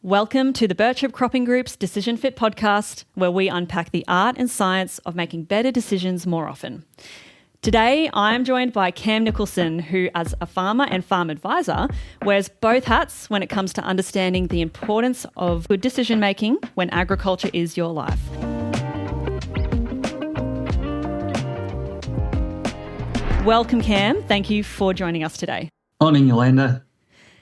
Welcome to the Birchip Cropping Group's Decision Fit podcast, where we unpack the art and science of making better decisions more often. Today, I am joined by Cam Nicholson, who, as a farmer and farm advisor, wears both hats when it comes to understanding the importance of good decision making when agriculture is your life. Welcome, Cam. Thank you for joining us today. Morning, Yolanda.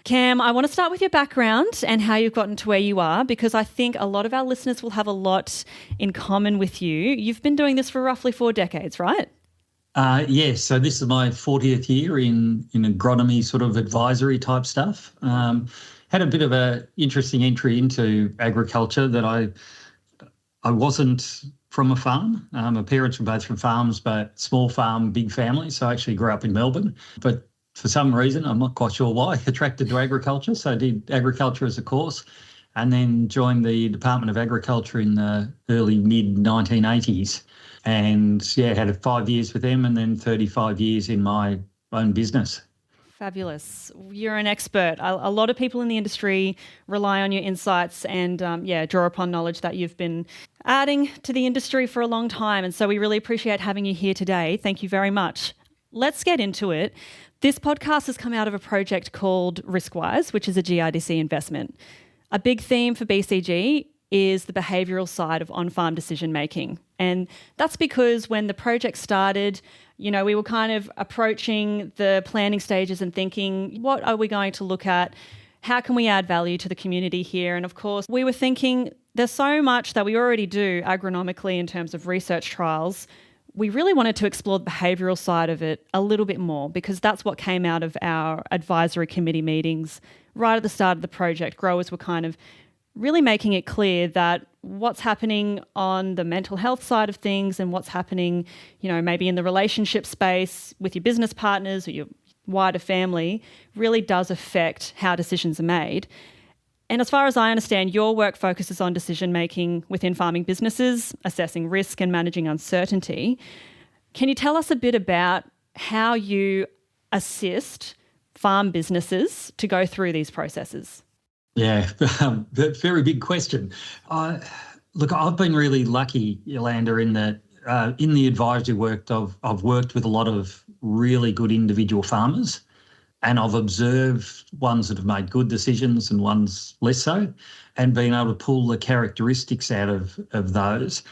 Cam, I want to start with your background and how you've gotten to where you are, because I think a lot of our listeners will have a lot in common with you. You've been doing this for roughly 4 decades, right? Yes, so this is my 40th year in agronomy sort of advisory type stuff. Had a bit of an interesting entry into agriculture that I wasn't from a farm. My parents were both from farms, but small farm, big family. So I actually grew up in Melbourne. But for some reason, I'm not quite sure why, attracted to agriculture. So I did agriculture as a course and then joined the Department of Agriculture in the early mid-1980s. And had 5 years with them and then 35 years in my own business. Fabulous. You're an expert. A lot of people in the industry rely on your insights and draw upon knowledge that you've been adding to the industry for a long time. And so we really appreciate having you here today. Thank you very much. Let's get into it. This podcast has come out of a project called Riskwise, which is a GRDC investment. A big theme for BCG is the behavioural side of on-farm decision making. And that's because when the project started, we were kind of approaching the planning stages and thinking, what are we going to look at? How can we add value to the community here? And of course, we were thinking there's so much that we already do agronomically in terms of research trials. We really wanted to explore the behavioural side of it a little bit more, because that's what came out of our advisory committee meetings. Right at the start of the project, growers were kind of really making it clear that what's happening on the mental health side of things and what's happening, maybe in the relationship space with your business partners or your wider family really does affect how decisions are made. And as far as I understand, your work focuses on decision-making within farming businesses, assessing risk and managing uncertainty. Can you tell us a bit about how you assist farm businesses to go through these processes? Yeah, very big question. Look, I've been really lucky, Yolanda, in that in the advisory work, I've worked with a lot of really good individual farmers. And I've observed ones that have made good decisions and ones less so, and being able to pull the characteristics out of those,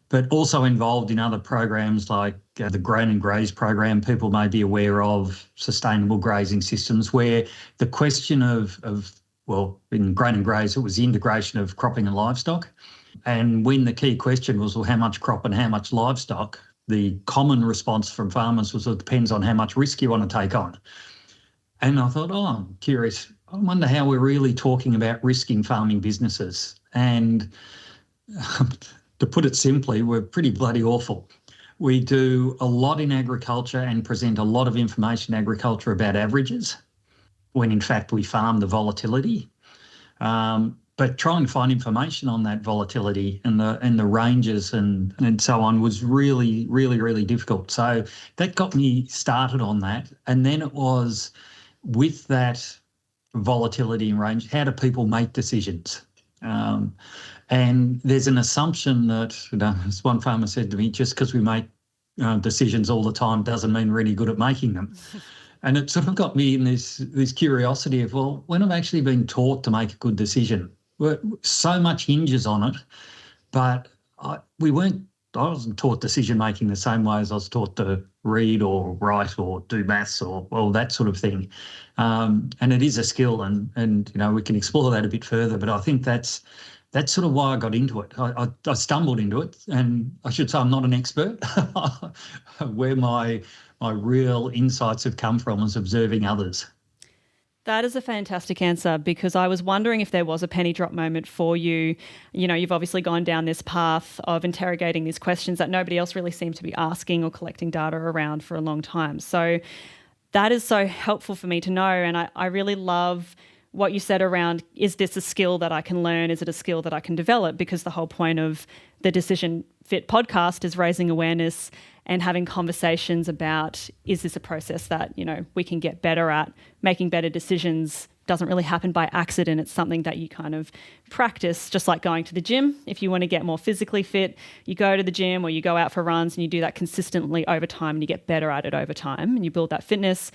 but also involved in other programs like the Grain and Graze program. People may be aware of sustainable grazing systems, where the question in Grain and Graze, it was the integration of cropping and livestock. And when the key question was, well, how much crop and how much livestock, the common response from farmers was, it depends on how much risk you want to take on. And I thought, I'm curious. I wonder how we're really talking about risk in farming businesses. And to put it simply, we're pretty bloody awful. We do a lot in agriculture and present a lot of information in agriculture about averages, when in fact we farm the volatility. But trying to find information on that volatility and the ranges and so on was really, really, really difficult. So that got me started on that. And then it was, with that volatility and range, how do people make decisions? And there's an assumption that, as one farmer said to me, just because we make decisions all the time doesn't mean we're really good at making them. And it sort of got me in this curiosity of, well, when I've actually been taught to make a good decision, so much hinges on it, but I wasn't taught decision making the same way as I was taught to read or write or do maths or that sort of thing. And it is a skill, and we can explore that a bit further. But I think that's sort of why I got into it. I stumbled into it, and I should say I'm not an expert. Where my real insights have come from is observing others. That is a fantastic answer, because I was wondering if there was a penny drop moment for you. You've obviously gone down this path of interrogating these questions that nobody else really seemed to be asking or collecting data around for a long time. So that is so helpful for me to know. And I really love what you said around, is this a skill that I can learn? Is it a skill that I can develop? Because the whole point of the Decision Fit podcast is raising awareness and having conversations about, is this a process that, we can get better at, making better decisions doesn't really happen by accident. It's something that you kind of practice, just like going to the gym. If you want to get more physically fit, you go to the gym or you go out for runs and you do that consistently over time and you get better at it over time and you build that fitness.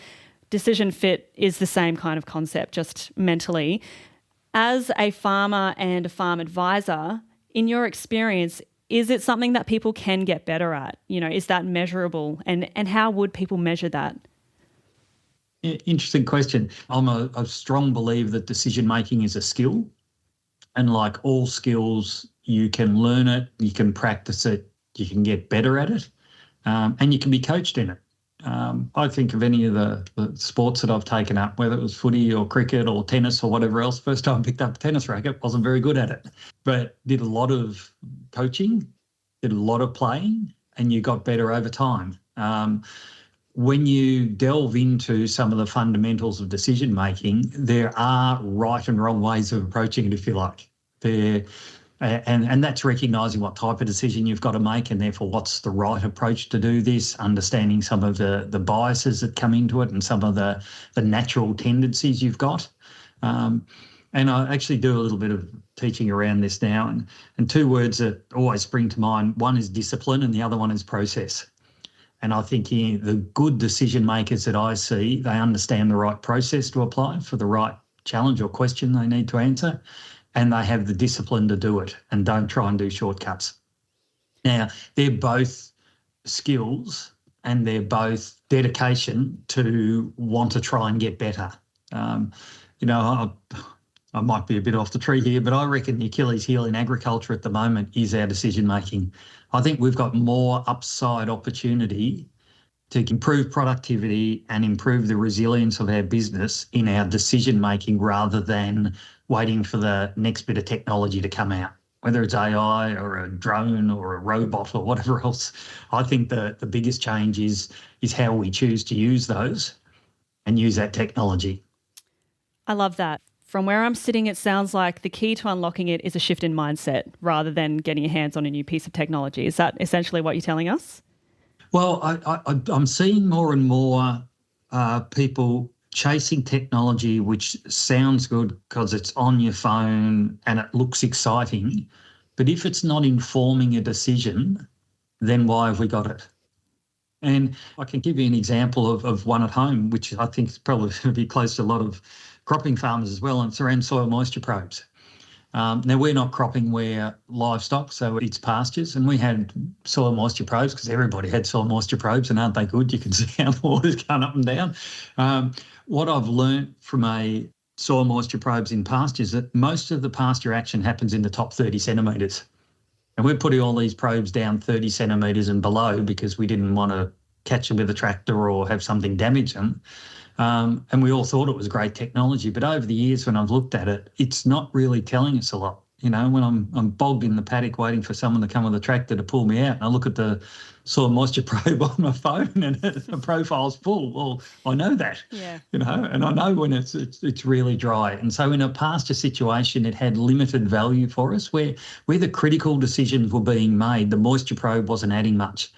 Decision Fit is the same kind of concept, just mentally. As a farmer and a farm advisor, in your experience, is it something that people can get better at? Is that measurable? And how would people measure that? Interesting question. I'm a strong believer that decision making is a skill, and like all skills, you can learn it, you can practice it, you can get better at it, and you can be coached in it. I think of any of the sports that I've taken up, whether it was footy or cricket or tennis or whatever else. First time I picked up a tennis racket, wasn't very good at it, but did a lot of coaching, did a lot of playing, and you got better over time. When you delve into some of the fundamentals of decision making, there are right and wrong ways of approaching it, if you like. And that's recognising what type of decision you've got to make, and therefore what's the right approach to do this, understanding some of the biases that come into it and some of the natural tendencies you've got. And I actually do a little bit of teaching around this now, and two words that always spring to mind, one is discipline and the other one is process. And I think the good decision makers that I see, they understand the right process to apply for the right challenge or question they need to answer, and they have the discipline to do it and don't try and do shortcuts. Now, they're both skills and they're both dedication to want to try and get better. I might be a bit off the tree here, but I reckon the Achilles heel in agriculture at the moment is our decision making. I think we've got more upside opportunity to improve productivity and improve the resilience of our business in our decision making rather than waiting for the next bit of technology to come out, whether it's AI or a drone or a robot or whatever else. I think the biggest change is how we choose to use those and use that technology. I love that. From where I'm sitting, it sounds like the key to unlocking it is a shift in mindset rather than getting your hands on a new piece of technology. Is that essentially what you're telling us? Well, I'm seeing more and more people chasing technology, which sounds good because it's on your phone and it looks exciting. But if it's not informing a decision, then why have we got it? And I can give you an example of one at home, which I think is probably going to be close to a lot of cropping farmers as well, and it's around soil moisture probes. Now, we're not cropping, we're livestock, so it's pastures, and we had soil moisture probes because everybody had soil moisture probes, and aren't they good? You can see how the water's going up and down. What I've learnt from a soil moisture probes in pastures is that most of the pasture action happens in the top 30 centimetres. And we're putting all these probes down 30 centimetres and below because we didn't want to catch them with a tractor or have something damage them. And we all thought it was great technology, but over the years when I've looked at it, it's not really telling us a lot. When I'm bogged in the paddock waiting for someone to come with a tractor to pull me out, and I look at the soil moisture probe on my phone and the profile's full. Well, I know that, and I know when it's really dry. And so in a pasture situation, it had limited value for us where the critical decisions were being made. The moisture probe wasn't adding much.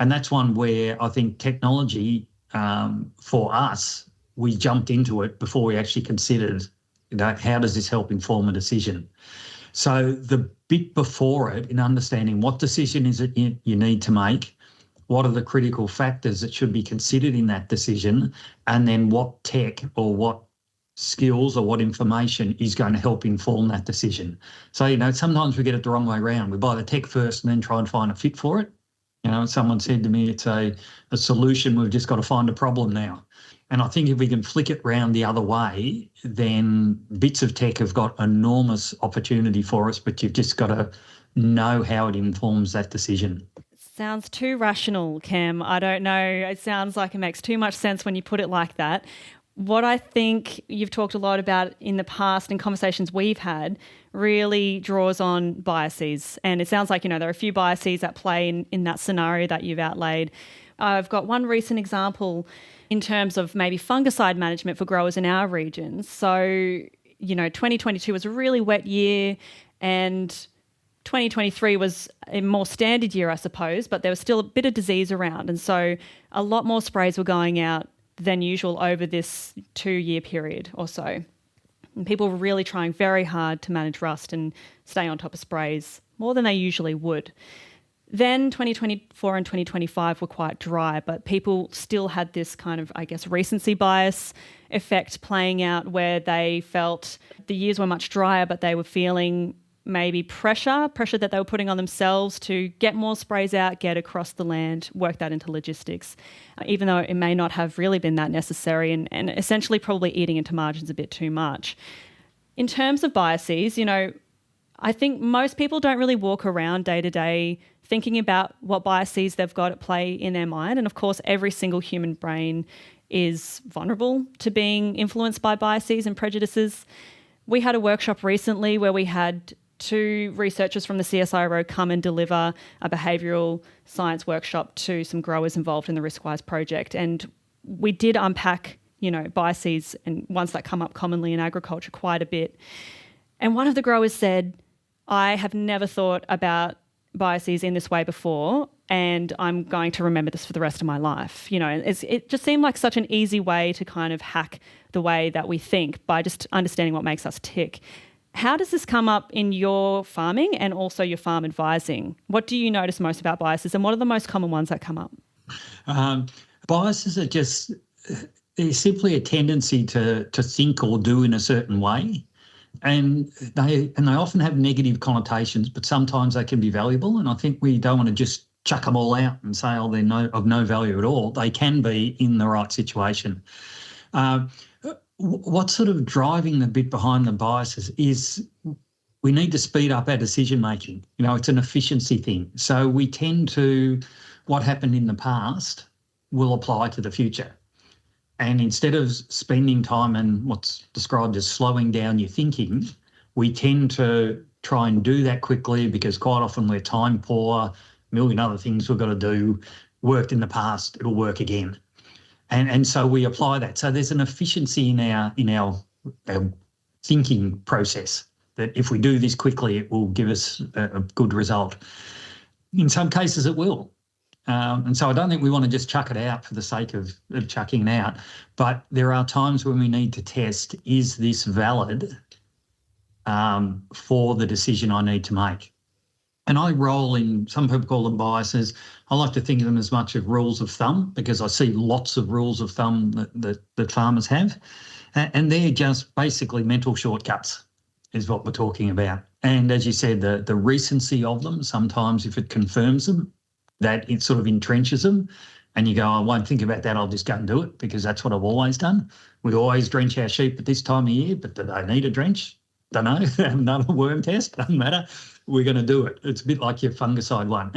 And that's one where I think technology, for us, we jumped into it before we actually considered, how does this help inform a decision? So the bit before it, in understanding what decision is it you need to make, what are the critical factors that should be considered in that decision, and then what tech or what skills or what information is going to help inform that decision. So, sometimes we get it the wrong way around. We buy the tech first and then try and find a fit for it. Someone said to me, it's a solution, we've just got to find a problem now. And I think if we can flick it round the other way, then bits of tech have got enormous opportunity for us, but you've just got to know how it informs that decision. Sounds too rational, Cam. I don't know. It sounds like it makes too much sense when you put it like that. What I think you've talked a lot about in the past and conversations we've had really draws on biases. And it sounds like, there are a few biases at play in that scenario that you've outlaid. I've got one recent example in terms of maybe fungicide management for growers in our region. So, 2022 was a really wet year and 2023 was a more standard year, I suppose, but there was still a bit of disease around. And so a lot more sprays were going out than usual over this 2-year period or so. And people were really trying very hard to manage rust and stay on top of sprays more than they usually would. Then 2024 and 2025 were quite dry, but people still had this kind of, I guess, recency bias effect playing out where they felt the years were much drier, but they were feeling maybe pressure that they were putting on themselves to get more sprays out, get across the land, work that into logistics, even though it may not have really been that necessary and essentially probably eating into margins a bit too much. In terms of biases, I think most people don't really walk around day to day thinking about what biases they've got at play in their mind. And of course, every single human brain is vulnerable to being influenced by biases and prejudices. We had a workshop recently where we had 2 researchers from the CSIRO come and deliver a behavioural science workshop to some growers involved in the RiskWise project. And we did unpack, biases and ones that come up commonly in agriculture quite a bit. And one of the growers said, I have never thought about biases in this way before, and I'm going to remember this for the rest of my life. It just seemed like such an easy way to kind of hack the way that we think by just understanding what makes us tick. How does this come up in your farming and also your farm advising? What do you notice most about biases, and what are the most common ones that come up? Biases are they're simply a tendency to think or do in a certain way. And they often have negative connotations, but sometimes they can be valuable. And I think we don't want to just chuck them all out and say, oh, they're of no value at all. They can be in the right situation. What's sort of driving the bit behind the biases is we need to speed up our decision making. It's an efficiency thing. So we tend to, what happened in the past will apply to the future. And instead of spending time and what's described as slowing down your thinking, we tend to try and do that quickly because quite often we're time poor, a million other things we've got to do, worked in the past, it'll work again. And so we apply that. So there's an efficiency in our thinking process that if we do this quickly, it will give us a good result. In some cases, it will. And so I don't think we want to just chuck it out for the sake of chucking it out. But there are times when we need to test, is this valid for the decision I need to make? And I roll in, some people call them biases. I like to think of them as much of rules of thumb because I see lots of rules of thumb that farmers have. And they're just basically mental shortcuts is what we're talking about. And as you said, the recency of them, sometimes if it confirms them, that it sort of entrenches them and you go, I won't think about that, I'll just go and do it because that's what I've always done. We always drench our sheep at this time of year, but do they need a drench? Don't know. Haven't done a worm test, doesn't matter. We're going to do it. It's a bit like your fungicide one.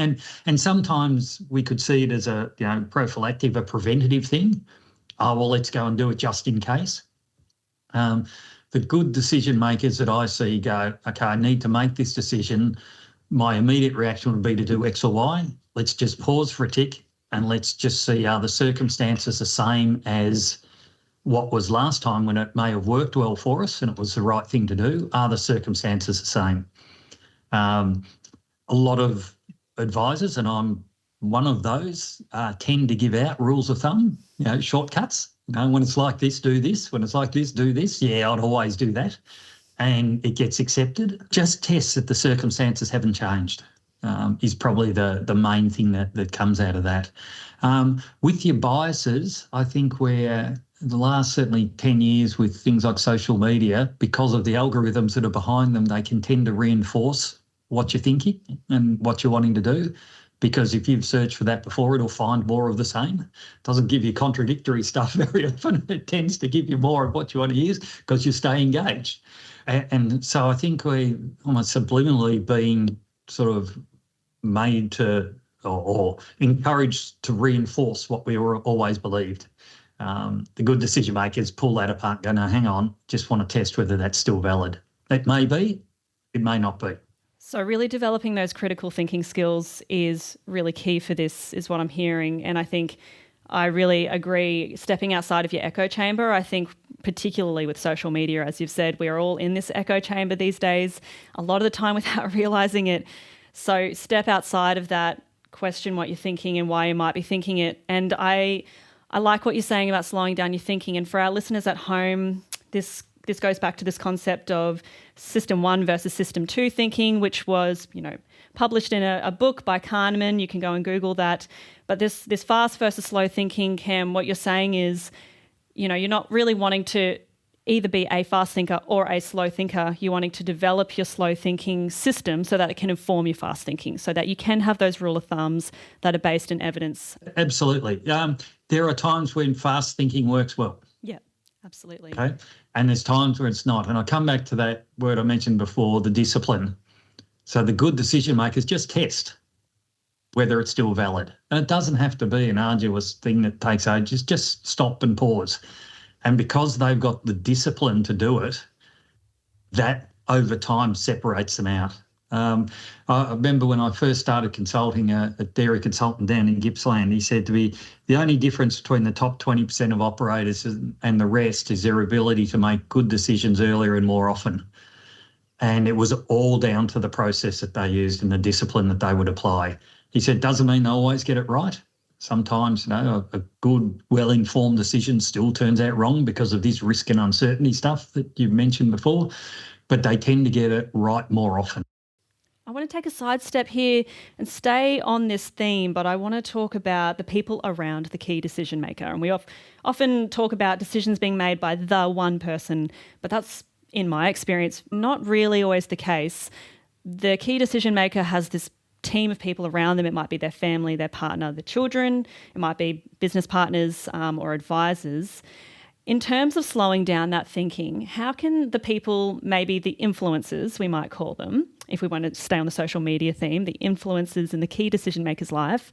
And sometimes we could see it as a prophylactic, a preventative thing. Oh, well, let's go and do it just in case. The good decision makers that I see go, okay, I need to make this decision. My immediate reaction would be to do X or Y. Let's just pause for a tick and let's just see are the circumstances the same as what was last time when it may have worked well for us and it was the right thing to do. Are the circumstances the same? A lot of advisors, and I'm one of those, tend to give out rules of thumb, shortcuts. When it's like this, do this. When it's like this, do this. Yeah, I'd always do that. And it gets accepted. Just test that the circumstances haven't changed is probably the main thing that comes out of that. With your biases, I think we're the last certainly 10 years with things like social media, because of the algorithms that are behind them, they can tend to reinforce what you're thinking and what you're wanting to do. Because if you've searched for that before, it'll find more of the same. It doesn't give you contradictory stuff very often. It tends to give you more of what you want to use because you stay engaged. And so I think we almost subliminally being sort of made to or encouraged to reinforce what we were always believed. The good decision makers pull that apart and go, no, hang on, just want to test whether that's still valid. It may be, it may not be. So really developing those critical thinking skills is really key for this, is what I'm hearing. And I think I really agree, stepping outside of your echo chamber. I think particularly with social media, as you've said, we are all in this echo chamber these days, a lot of the time without realising it. So step outside of that, question what you're thinking and why you might be thinking it. And I I like what you're saying about slowing down your thinking. And for our listeners at home, this goes back to this concept of system 1 versus system 2 thinking, which was, published in a book by Kahneman. You can go and Google that. But this fast versus slow thinking, Cam, what you're saying is, you're not really wanting to either be a fast thinker or a slow thinker. You're wanting to develop your slow thinking system so that it can inform your fast thinking, so that you can have those rule of thumbs that are based in evidence. Absolutely. There are times when fast thinking works well. Yeah, absolutely. Okay. And there's times where it's not. And I come back to that word I mentioned before, the discipline. So the good decision makers just test whether it's still valid. And it doesn't have to be an arduous thing that takes ages. Just stop and pause. And because they've got the discipline to do it, that over time separates them out. I remember when I first started consulting a dairy consultant down in Gippsland, he said to me, the only difference between the top 20% of operators and the rest is their ability to make good decisions earlier and more often. And it was all down to the process that they used and the discipline that they would apply. He said, doesn't mean they always get it right. Sometimes, a good, well-informed decision still turns out wrong because of this risk and uncertainty stuff that you've mentioned before, but they tend to get it right more often. I want to take a sidestep here and stay on this theme, but I want to talk about the people around the key decision maker. And we often talk about decisions being made by the one person, but that's, in my experience, not really always the case. The key decision maker has this team of people around them. It might be their family, their partner, their children. It might be business partners or advisors. In terms of slowing down that thinking, how can the people, maybe the influencers, we might call them, if we want to stay on the social media theme, the influencers in the key decision maker's life,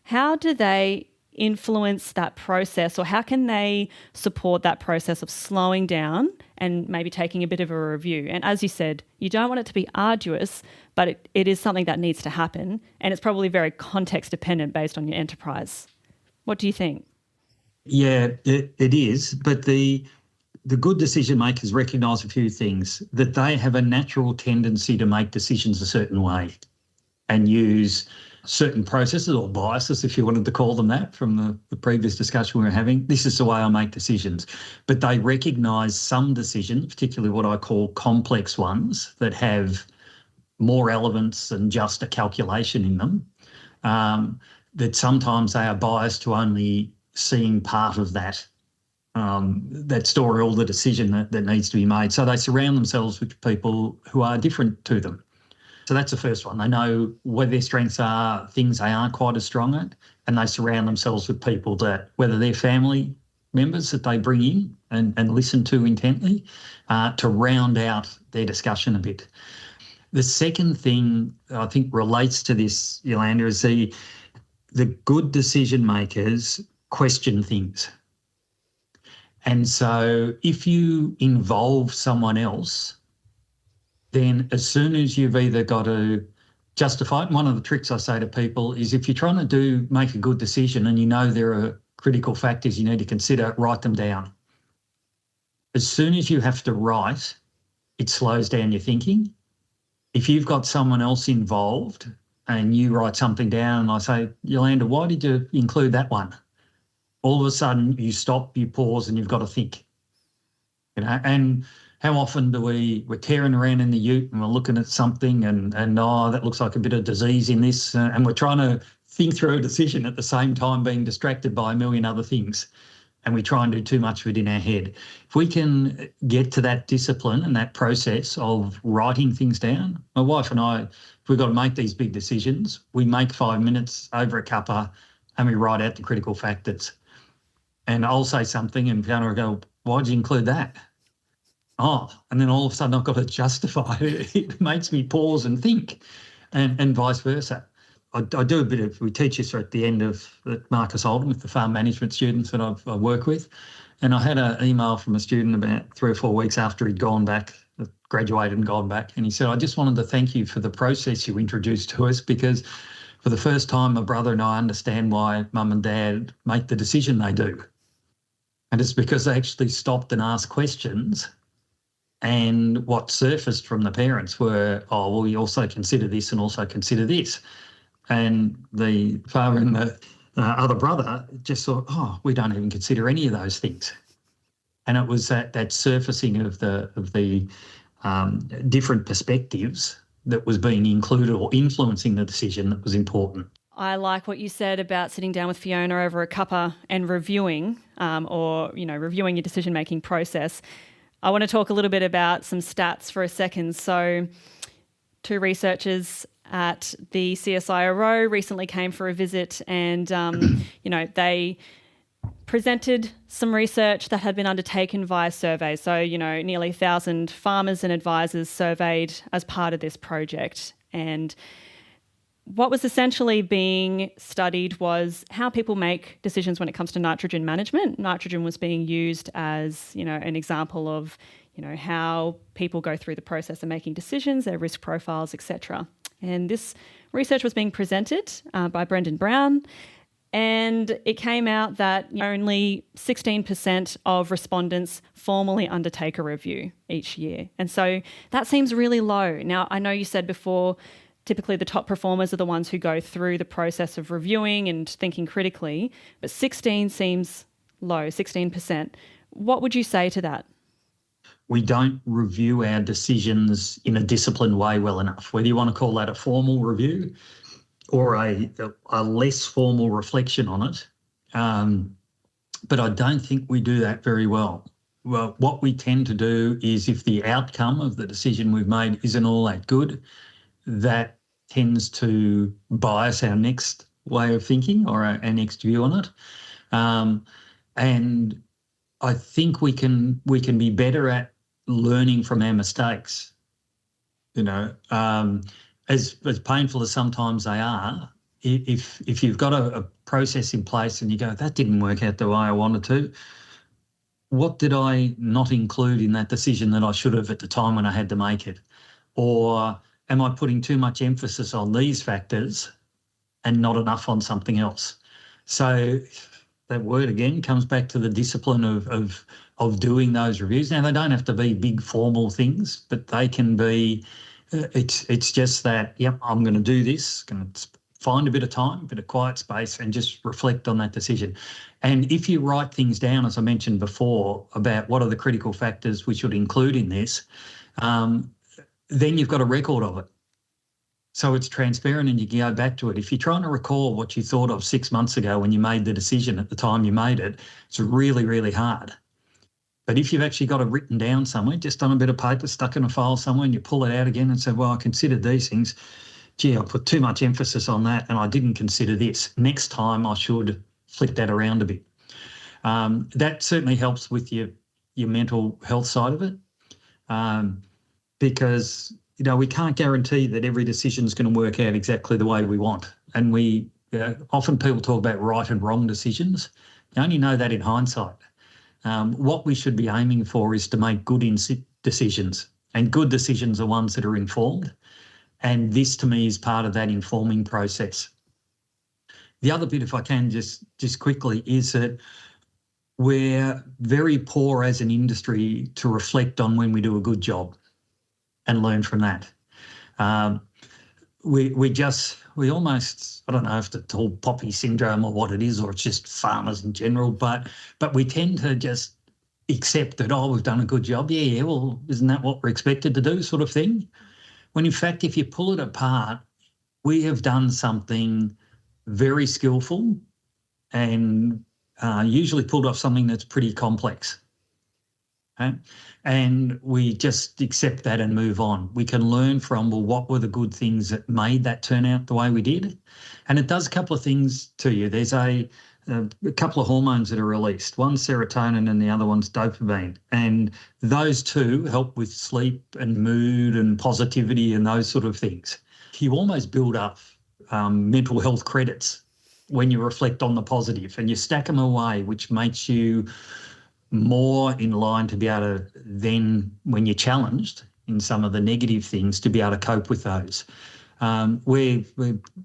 how do they influence that process, or how can they support that process of slowing down and maybe taking a bit of a review? And as you said, you don't want it to be arduous, but it is something that needs to happen, and it's probably very context dependent based on your enterprise. What do you think? Yeah, it is, but the good decision makers recognise a few things, that they have a natural tendency to make decisions a certain way and use certain processes or biases, if you wanted to call them that, from the previous discussion we were having. This is the way I make decisions. But they recognise some decisions, particularly what I call complex ones, that have more relevance than just a calculation in them, that sometimes they are biased to only seeing part of that story or the decision that needs to be made. So they surround themselves with people who are different to them. So that's the first one. They know where their strengths are, things they aren't quite as strong at, and they surround themselves with people that, whether they're family members that they bring in and listen to intently, to round out their discussion a bit. The second thing I think relates to this, Yolanda, is the good decision makers question things. And so if you involve someone else, then as soon as you've either got to justify it, and one of the tricks I say to people is, if you're trying to make a good decision and you know there are critical factors you need to consider, write them down. As soon as you have to write, it slows down your thinking. If you've got someone else involved and you write something down and I say, Yolanda, why did you include that one? All of a sudden you stop, you pause, and you've got to think. And how often we're tearing around in the ute and we're looking at something and that looks like a bit of disease in this, and we're trying to think through a decision at the same time being distracted by a million other things, and we try and do too much of it in our head. If we can get to that discipline and that process of writing things down, my wife and I, if we've got to make these big decisions, we make 5 minutes over a cuppa and we write out the critical factors. And I'll say something and Fiona will go, why'd you include that? Oh, and then all of a sudden I've got to justify it. It makes me pause and think, and vice versa. I do a bit of, we teach this at the end of Marcus Oldham with the farm management students that I work with. And I had an email from a student about 3 or 4 weeks after he'd gone back, graduated and gone back. And he said, I just wanted to thank you for the process you introduced to us, because for the first time, my brother and I understand why mum and dad make the decision they do. And it's because they actually stopped and asked questions. And what surfaced from the parents were, oh, well, you also consider this and also consider this. And the father in other brother just thought, oh, we don't even consider any of those things. And it was that surfacing of the different perspectives that was being included or influencing the decision that was important. I like what you said about sitting down with Fiona over a cuppa and reviewing, reviewing your decision-making process. I want to talk a little bit about some stats for a second. So, two researchers at the CSIRO recently came for a visit, and they presented some research that had been undertaken via surveys. So, nearly 1,000 farmers and advisors surveyed as part of this project. And what was essentially being studied was how people make decisions when it comes to nitrogen management. Nitrogen was being used as, an example of, how people go through the process of making decisions, their risk profiles, etc. And this research was being presented by Brendan Brown, and it came out that only 16% of respondents formally undertake a review each year. And so that seems really low. Now, I know you said before, typically the top performers are the ones who go through the process of reviewing and thinking critically, but 16 seems low, 16%. What would you say to that? We don't review our decisions in a disciplined way well enough, whether you want to call that a formal review or a less formal reflection on it. But I don't think we do that very well. Well, what we tend to do is if the outcome of the decision we've made isn't all that good, that tends to bias our next way of thinking or our next view on it. And I think we can be better at learning from our mistakes. As painful as sometimes they are, if you've got a process in place and you go, that didn't work out the way I wanted to, what did I not include in that decision that I should have at the time when I had to make it? Or am I putting too much emphasis on these factors and not enough on something else? So that word again comes back to the discipline of doing those reviews. Now, they don't have to be big formal things, but they can be, it's just that, yep, I'm going to do this, going to find a bit of time, a bit of quiet space and just reflect on that decision. And if you write things down, as I mentioned before, about what are the critical factors we should include in this, then you've got a record of it. So it's transparent and you can go back to it. If you're trying to recall what you thought of 6 months ago when you made the decision at the time you made it, it's really, really hard. But if you've actually got it written down somewhere, just on a bit of paper, stuck in a file somewhere, and you pull it out again and say, well, I considered these things. Gee, I put too much emphasis on that and I didn't consider this. Next time I should flip that around a bit. That certainly helps with your mental health side of it. Because we can't guarantee that every decision is going to work out exactly the way we want. And often people talk about right and wrong decisions. You only know that in hindsight. What we should be aiming for is to make good decisions, and good decisions are ones that are informed. And this to me is part of that informing process. The other bit, if I can just quickly, is that we're very poor as an industry to reflect on when we do a good job and learn from that. We almost, I don't know if it's called poppy syndrome or what it is, or it's just farmers in general, but we tend to just accept that, we've done a good job. Yeah, well, isn't that what we're expected to do, sort of thing? When in fact, if you pull it apart, we have done something very skillful and usually pulled off something that's pretty complex. Okay? And we just accept that and move on. We can learn from, well, what were the good things that made that turn out the way we did? And it does a couple of things to you. There's a couple of hormones that are released. One's serotonin and the other one's dopamine. And those two help with sleep and mood and positivity and those sort of things. You almost build up mental health credits when you reflect on the positive, and you stack them away, which makes you more in line to be able to then, when you're challenged in some of the negative things, to be able to cope with those. We're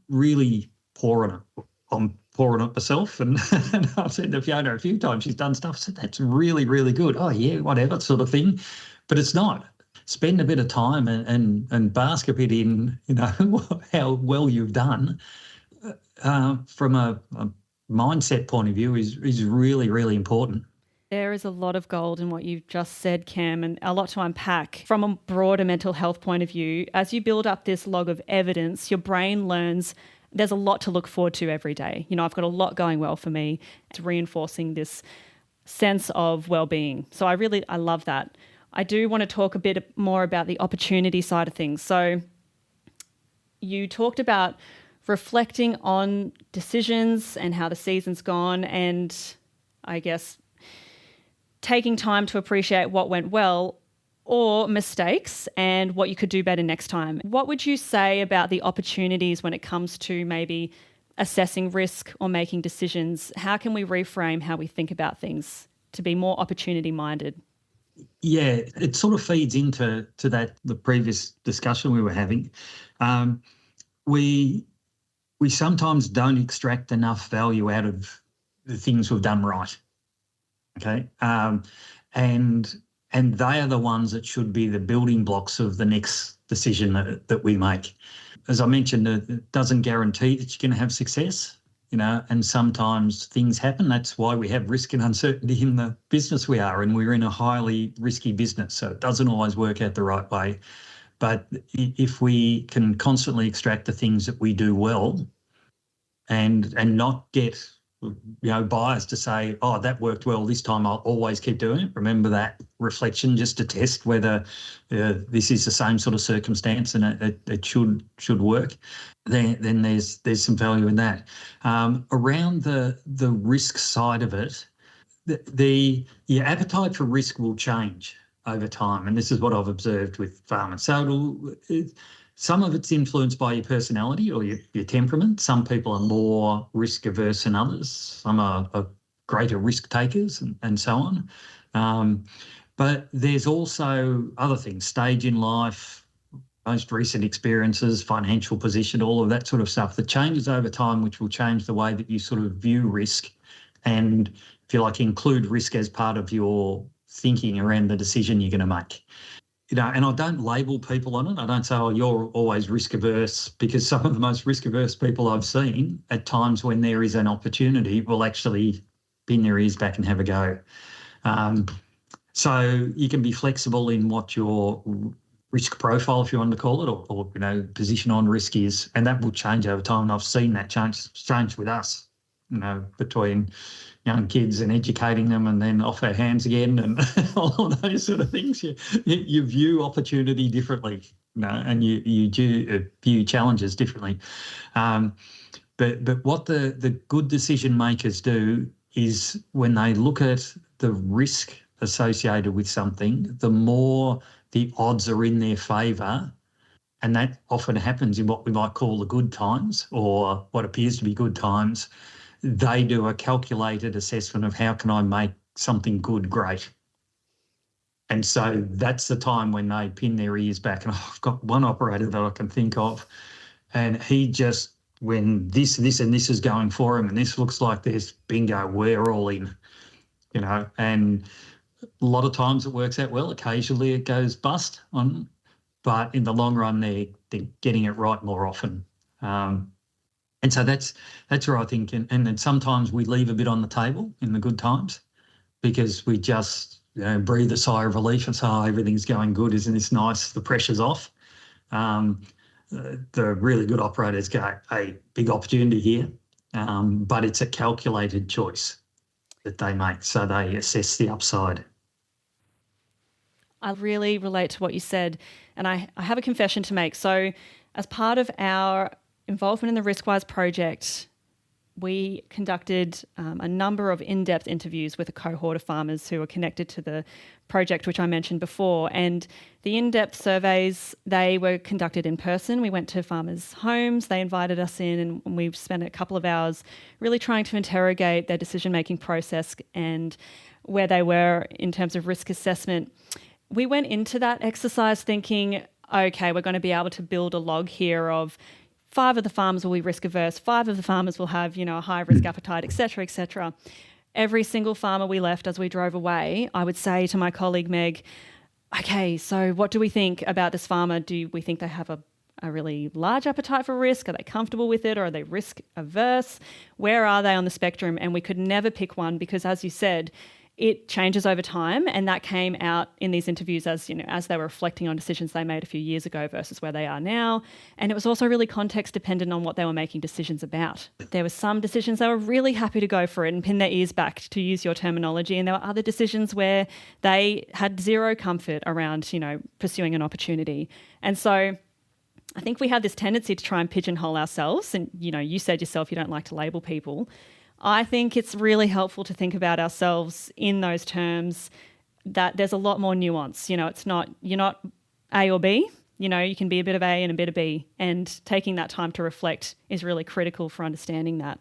really poor on it. I'm poor on it myself, and I've said to Fiona a few times, she's done stuff, I said, that's really, really good. Oh yeah, whatever sort of thing. But it's not. Spend a bit of time and bask a bit in, how well you've done from a mindset point of view is really, really important. There is a lot of gold in what you've just said, Cam, and a lot to unpack. From a broader mental health point of view, as you build up this log of evidence, your brain learns there's a lot to look forward to every day. I've got a lot going well for me. It's reinforcing this sense of well-being. So I love that. I do want to talk a bit more about the opportunity side of things. So you talked about reflecting on decisions and how the season's gone, and I guess taking time to appreciate what went well or mistakes and what you could do better next time. What would you say about the opportunities when it comes to maybe assessing risk or making decisions? How can we reframe how we think about things to be more opportunity minded? Yeah, it sort of feeds into the previous discussion we were having. We sometimes don't extract enough value out of the things we've done right. Okay, and they are the ones that should be the building blocks of the next decision that we make. As I mentioned, it doesn't guarantee that you're going to have success, and sometimes things happen. That's why we have risk and uncertainty in the business we are, and we're in a highly risky business, so it doesn't always work out the right way. But if we can constantly extract the things that we do well and not get biased to say, oh, that worked well this time, I'll always keep doing it. Remember that reflection just to test whether this is the same sort of circumstance and it should work. Then there's some value in that. Around the risk side of it, your appetite for risk will change over time, and this is what I've observed with farmers. So some of it's influenced by your personality or your temperament. Some people are more risk averse than others. Some are greater risk takers and so on. But there's also other things, stage in life, most recent experiences, financial position, all of that sort of stuff that changes over time, which will change the way that you sort of view risk and, if you like, include risk as part of your thinking around the decision you're going to make. And I don't label people on it. I don't say, oh, you're always risk averse, because some of the most risk averse people I've seen at times when there is an opportunity will actually pin their ears back and have a go. So you can be flexible in what your risk profile, if you want to call it, or position on risk is, and that will change over time. And I've seen that change with us, between young kids and educating them and then off our hands again and all those sort of things. You view opportunity differently, and you view challenges differently. But what the good decision makers do is when they look at the risk associated with something, the more the odds are in their favour, and that often happens in what we might call the good times or what appears to be good times, they do a calculated assessment of how can I make something good great. And so that's the time when they pin their ears back. And I've got one operator that I can think of, and he just, when this and this is going for him and this looks like this, bingo, we're all in, and a lot of times it works out well. Occasionally it goes bust on, but in the long run they're getting it right more often. And so that's where I think, and then sometimes we leave a bit on the table in the good times because we just breathe a sigh of relief and say, oh, everything's going good, isn't this nice? The pressure's off. The really good operators go, a big opportunity here, but it's a calculated choice that they make. So they assess the upside. I really relate to what you said, and I have a confession to make. So as part of our involvement in the RiskWise project, we conducted a number of in-depth interviews with a cohort of farmers who are connected to the project, which I mentioned before. And the in-depth surveys, they were conducted in person. We went to farmers' homes, they invited us in, and we spent a couple of hours really trying to interrogate their decision-making process and where they were in terms of risk assessment. We went into that exercise thinking, okay, we're going to be able to build a log here of 5 of the farmers will be risk averse, 5 of the farmers will have, a high risk appetite, et cetera, et cetera. Every single farmer we left as we drove away, I would say to my colleague Meg, okay, so what do we think about this farmer? Do we think they have a a really large appetite for risk? Are they comfortable with it, or are they risk averse? Where are they on the spectrum? And we could never pick one because, as you said, it changes over time, and that came out in these interviews as they were reflecting on decisions they made a few years ago versus where they are now. And it was also really context dependent on what they were making decisions about. There were some decisions they were really happy to go for it and pin their ears back, to use your terminology, and there were other decisions where they had zero comfort around pursuing an opportunity. And so I think we have this tendency to try and pigeonhole ourselves, and you said yourself you don't like to label people. I think it's really helpful to think about ourselves in those terms, that there's a lot more nuance. It's not, you're not A or B. You can be a bit of A and a bit of B, and taking that time to reflect is really critical for understanding that.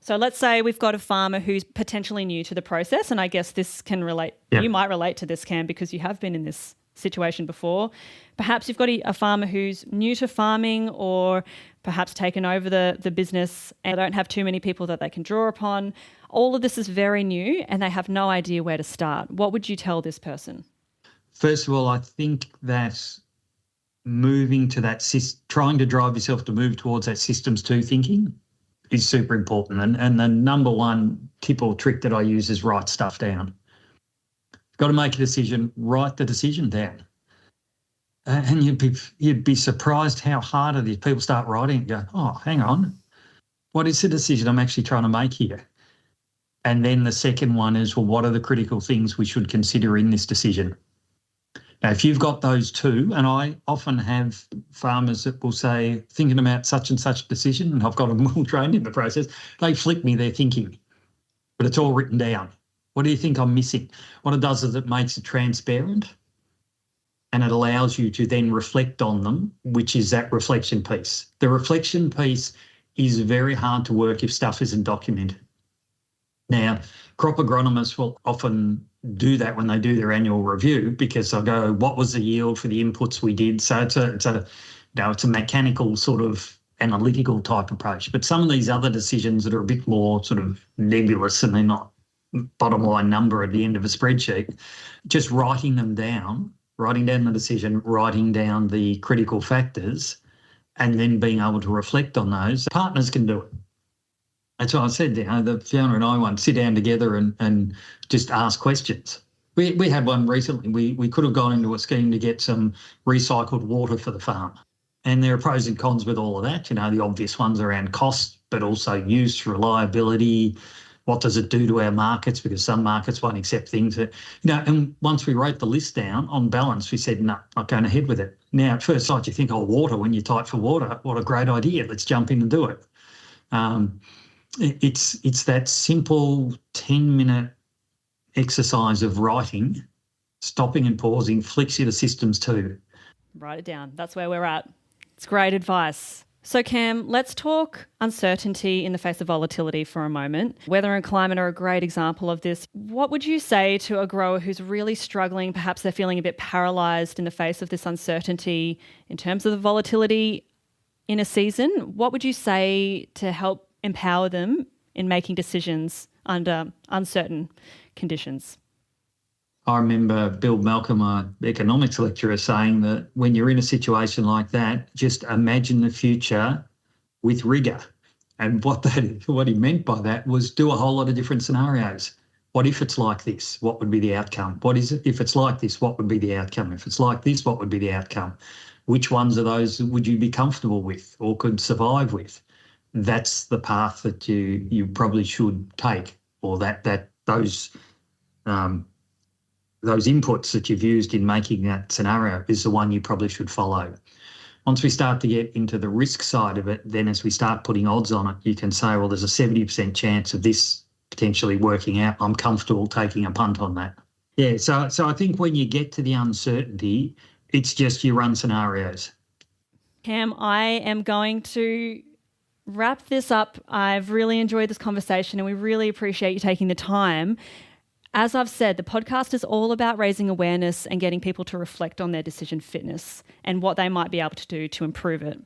So let's say we've got a farmer who's potentially new to the process, and I guess this can relate. Yeah. You might relate to this, Cam, because you have been in this situation before. Perhaps you've got a farmer who's new to farming, or perhaps taken over the business and don't have too many people that they can draw upon. All of this is very new and they have no idea where to start. What would you tell this person? First of all, I think that moving to that, trying to drive yourself to move towards that systems 2 thinking is super important. And the number one tip or trick that I use is write stuff down. Got to make a decision, write the decision down. And you'd be surprised how hard it is. People start writing and go, oh, hang on, what is the decision I'm actually trying to make here? And then the second one is, well, what are the critical things we should consider in this decision? Now, if you've got those two, and I often have farmers that will say, thinking about such and such decision, and I've got them well trained in the process, they flip me their thinking, but it's all written down. What do you think I'm missing? What it does is it makes it transparent and it allows you to then reflect on them, which is that reflection piece. The reflection piece is very hard to work if stuff isn't documented. Now, crop agronomists will often do that when they do their annual review, because they'll go, what was the yield for the inputs we did? So it's a mechanical sort of analytical type approach. But some of these other decisions that are a bit more sort of nebulous and they're not bottom line number at the end of a spreadsheet, just writing them down, writing down the decision, writing down the critical factors, and then being able to reflect on those. Partners can do it. That's what I said, the Fiona and I sit down together and just ask questions. We had one recently. We could have gone into a scheme to get some recycled water for the farm. And there are pros and cons with all of that. The obvious ones around cost, but also use, reliability. What does it do to our markets? Because some markets won't accept things that, and once we wrote the list down, on balance, we said, no, not going ahead with it. Now, at first sight, you think, oh, water, when you're tight for water, what a great idea. Let's jump in and do it. It's that simple 10-minute exercise of writing, stopping and pausing, flicks you to systems 2. Write it down. That's where we're at. It's great advice. So Cam, let's talk uncertainty in the face of volatility for a moment. Weather and climate are a great example of this. What would you say to a grower who's really struggling? Perhaps they're feeling a bit paralysed in the face of this uncertainty in terms of the volatility in a season. What would you say to help empower them in making decisions under uncertain conditions? I remember Bill Malcolm, our economics lecturer, saying that when you're in a situation like that, just imagine the future with rigour. And what he meant by that was do a whole lot of different scenarios. What if it's like this? What would be the outcome? What is it? If it's like this, what would be the outcome? If it's like this, what would be the outcome? Which ones of those would you be comfortable with or could survive with? That's the path that you probably should take, or those inputs that you've used in making that scenario is the one you probably should follow. Once we start to get into the risk side of it, then as we start putting odds on it, you can say, well, there's a 70% chance of this potentially working out. I'm comfortable taking a punt on that. Yeah, so I think when you get to the uncertainty, it's just you run scenarios. Cam, I am going to wrap this up. I've really enjoyed this conversation and we really appreciate you taking the time. As I've said, the podcast is all about raising awareness and getting people to reflect on their decision fitness and what they might be able to do to improve it.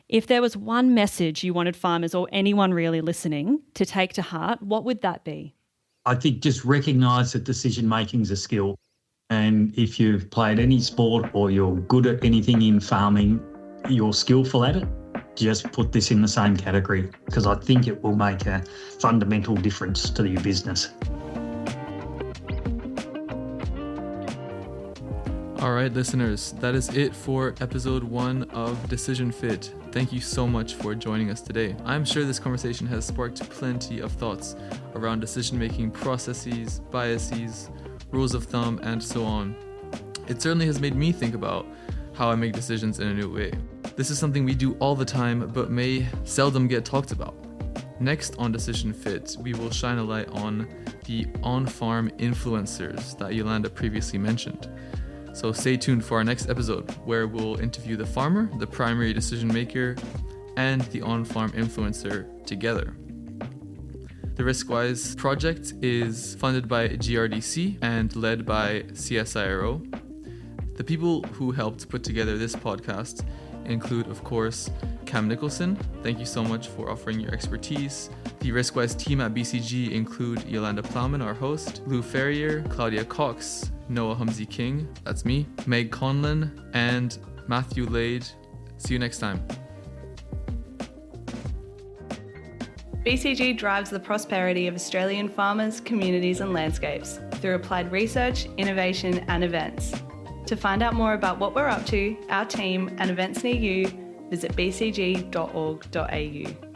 If there was one message you wanted farmers or anyone really listening to take to heart, what would that be? I think just recognise that decision making is a skill. And if you've played any sport or you're good at anything in farming, you're skillful at it, just put this in the same category, because I think it will make a fundamental difference to your business. All right, listeners, that is it for episode 1 of Decision Fit. Thank you so much for joining us today. I'm sure this conversation has sparked plenty of thoughts around decision-making processes, biases, rules of thumb, and so on. It certainly has made me think about how I make decisions in a new way. This is something we do all the time, but may seldom get talked about. Next on Decision Fit, we will shine a light on the on-farm influencers that Yolanda previously mentioned. So stay tuned for our next episode, where we'll interview the farmer, the primary decision maker, and the on-farm influencer together. The Riskwise project is funded by GRDC and led by CSIRO. The people who helped put together this podcast include, of course, Cam Nicholson. Thank you so much for offering your expertise. The Riskwise team at BCG include Yolanda Plowman, our host, Lou Ferrier, Claudia Cox, Noah Humsey King, that's me, Meg Conlon, and Matthew Lade. See you next time. BCG drives the prosperity of Australian farmers, communities and landscapes through applied research, innovation and events. To find out more about what we're up to, our team and events near you, visit bcg.org.au.